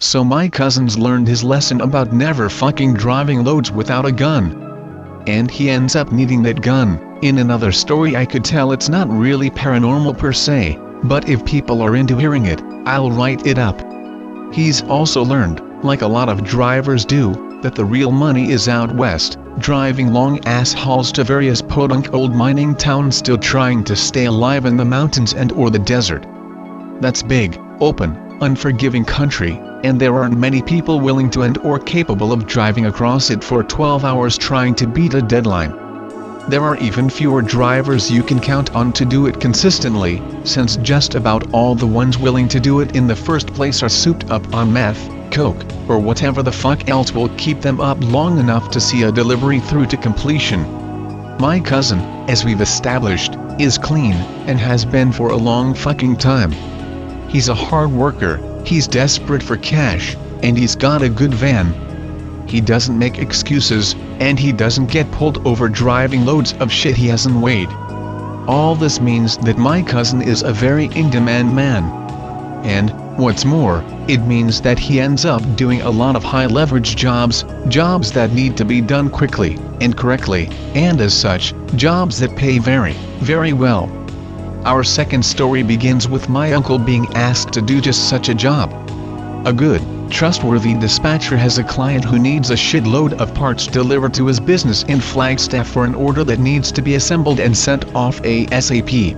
So my cousin's learned his lesson about never fucking driving loads without a gun. And he ends up needing that gun. In another story I could tell it's not really paranormal per se, but if people are into hearing it, I'll write it up. He's also learned, like a lot of drivers do, that the real money is out west, driving long-ass hauls to various podunk old mining towns still trying to stay alive in the mountains and or the desert. That's big, open, unforgiving country, and there aren't many people willing to and or capable of driving across it for 12 hours trying to beat a deadline. There are even fewer drivers you can count on to do it consistently, since just about all the ones willing to do it in the first place are souped up on meth, coke, or whatever the fuck else will keep them up long enough to see a delivery through to completion. My cousin, as we've established, is clean, and has been for a long fucking time. He's a hard worker, he's desperate for cash, and he's got a good van. He doesn't make excuses, and he doesn't get pulled over driving loads of shit he hasn't weighed. All this means that my cousin is a very in-demand man. And, what's more, it means that he ends up doing a lot of high-leverage jobs that need to be done quickly, and correctly, and as such, jobs that pay very, very well. Our second story begins with my uncle being asked to do just such a job. A good, trustworthy dispatcher has a client who needs a shitload of parts delivered to his business in Flagstaff for an order that needs to be assembled and sent off ASAP.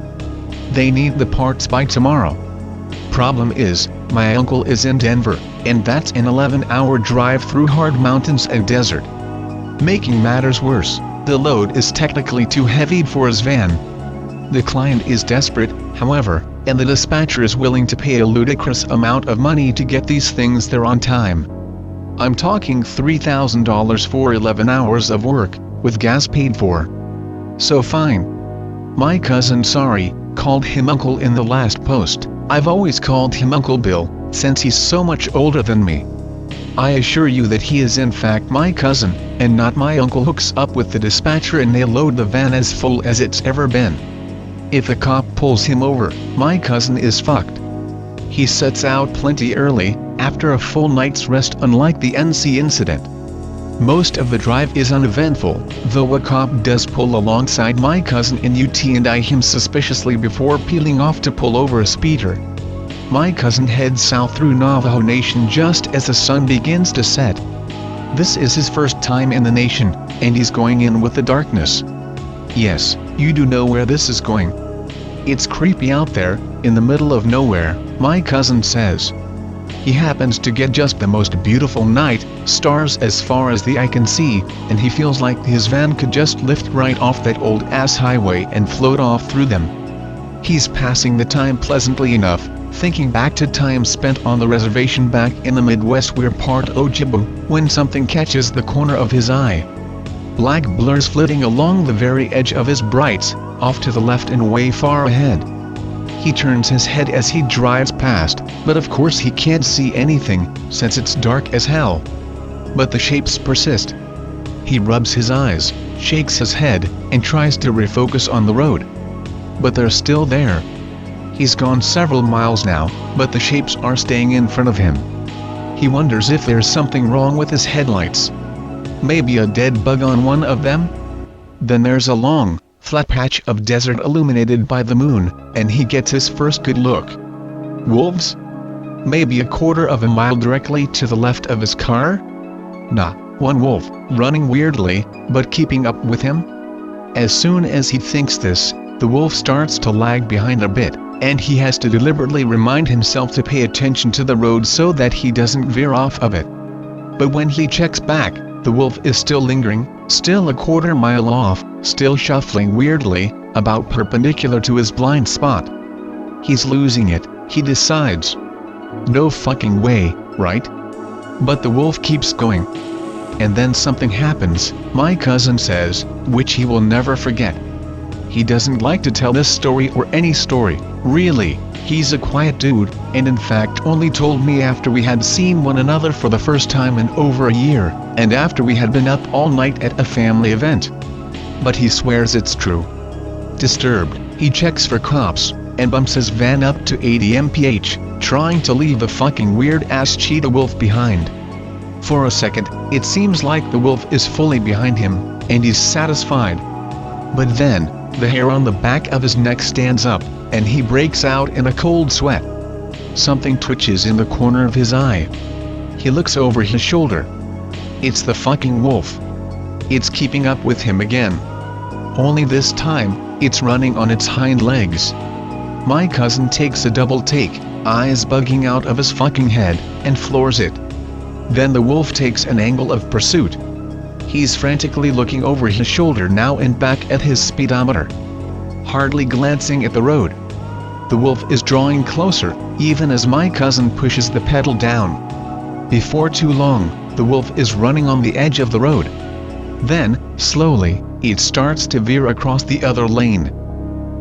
They need the parts by tomorrow. Problem is, my uncle is in Denver, and that's an 11-hour drive through hard mountains and desert. Making matters worse, the load is technically too heavy for his van. The client is desperate, however, and the dispatcher is willing to pay a ludicrous amount of money to get these things there on time. I'm talking $3,000 for 11 hours of work, with gas paid for. So fine. My cousin called him uncle in the last post. I've always called him Uncle Bill, since he's so much older than me. I assure you that he is in fact my cousin, and not my uncle. Hooks up with the dispatcher and they load the van as full as it's ever been. If a cop pulls him over, my cousin is fucked. He sets out plenty early, after a full night's rest, unlike the NC incident. Most of the drive is uneventful, though a cop does pull alongside my cousin in UT and eye him suspiciously before peeling off to pull over a speeder. My cousin heads south through Navajo Nation just as the sun begins to set. This is his first time in the nation, and he's going in with the darkness. Yes, you do know where this is going. It's creepy out there, in the middle of nowhere, my cousin says. He happens to get just the most beautiful night, stars as far as the eye can see, and he feels like his van could just lift right off that old-ass highway and float off through them. He's passing the time pleasantly enough, thinking back to time spent on the reservation back in the Midwest we're part Ojibwe, when something catches the corner of his eye. Black blurs flitting along the very edge of his brights, off to the left and way far ahead. He turns his head as he drives past, but of course he can't see anything, since it's dark as hell. But the shapes persist. He rubs his eyes, shakes his head, and tries to refocus on the road. But they're still there. He's gone several miles now, but the shapes are staying in front of him. He wonders if there's something wrong with his headlights. Maybe a dead bug on one of them? Then there's a long, flat patch of desert illuminated by the moon, and he gets his first good look. Wolves? Maybe a quarter of a mile directly to the left of his car? Nah, one wolf, running weirdly, but keeping up with him? As soon as he thinks this, the wolf starts to lag behind a bit, and he has to deliberately remind himself to pay attention to the road so that he doesn't veer off of it. But when he checks back, the wolf is still lingering, still a quarter mile off, still shuffling weirdly, about perpendicular to his blind spot. He's losing it, he decides. No fucking way, right? But the wolf keeps going. And then something happens, my cousin says, which he will never forget. He doesn't like to tell this story or any story, really. He's a quiet dude, and in fact only told me after we had seen one another for the first time in over a year, and after we had been up all night at a family event. But he swears it's true. Disturbed, he checks for cops, and bumps his van up to 80 mph, trying to leave the fucking weird-ass cheetah wolf behind. For a second, it seems like the wolf is fully behind him, and he's satisfied. But then, the hair on the back of his neck stands up, and he breaks out in a cold sweat. Something twitches in the corner of his eye. He looks over his shoulder. It's the fucking wolf. It's keeping up with him again. Only this time, it's running on its hind legs. My cousin takes a double take, eyes bugging out of his fucking head, and floors it. Then the wolf takes an angle of pursuit. He's frantically looking over his shoulder now and back at his speedometer, hardly glancing at the road. The wolf is drawing closer, even as my cousin pushes the pedal down. Before too long, the wolf is running on the edge of the road. Then, slowly, it starts to veer across the other lane.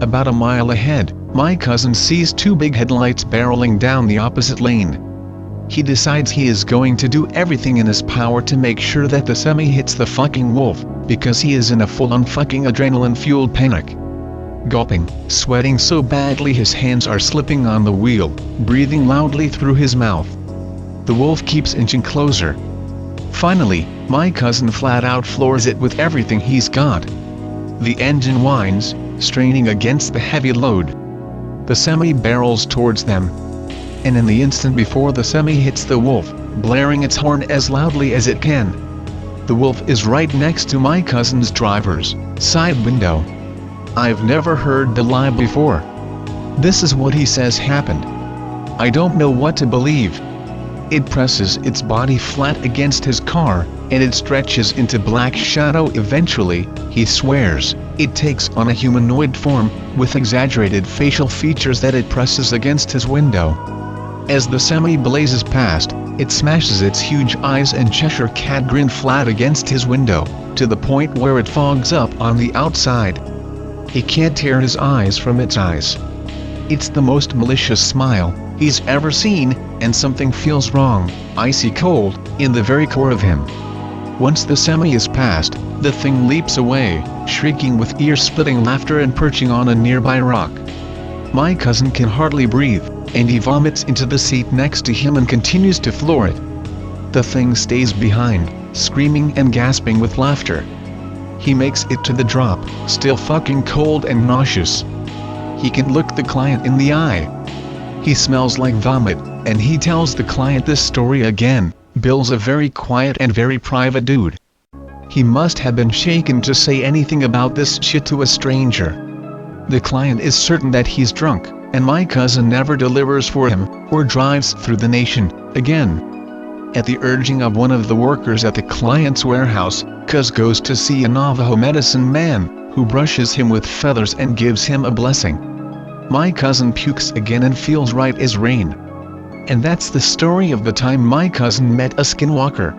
About a mile ahead, my cousin sees two big headlights barreling down the opposite lane. He decides he is going to do everything in his power to make sure that the semi hits the fucking wolf, because he is in a full-on fucking adrenaline-fueled panic. Gulping, sweating so badly his hands are slipping on the wheel, breathing loudly through his mouth. The wolf keeps inching closer. Finally, my cousin flat out floors it with everything he's got. The engine whines, straining against the heavy load. The semi barrels towards them. And in the instant before the semi hits the wolf, blaring its horn as loudly as it can, the wolf is right next to my cousin's driver's side window. I've never heard the lie before. This is what he says happened. I don't know what to believe. It presses its body flat against his car, and it stretches into black shadow. Eventually, he swears, it takes on a humanoid form, with exaggerated facial features that it presses against his window. As the semi blazes past, it smashes its huge eyes and Cheshire cat grin flat against his window, to the point where it fogs up on the outside. He can't tear his eyes from its eyes. It's the most malicious smile he's ever seen, and something feels wrong, icy cold, in the very core of him. Once the semi is past, the thing leaps away, shrieking with ear-splitting laughter and perching on a nearby rock. My cousin can hardly breathe, and he vomits into the seat next to him and continues to floor it. The thing stays behind, screaming and gasping with laughter. He makes it to the drop, still fucking cold and nauseous. He can look the client in the eye. He smells like vomit, and he tells the client this story again. Bill's a very quiet and very private dude. He must have been shaken to say anything about this shit to a stranger. The client is certain that he's drunk, and my cousin never delivers for him, or drives through the nation, again. At the urging of one of the workers at the client's warehouse, Cuz goes to see a Navajo medicine man, who brushes him with feathers and gives him a blessing. My cousin pukes again and feels right as rain. And that's the story of the time my cousin met a skinwalker.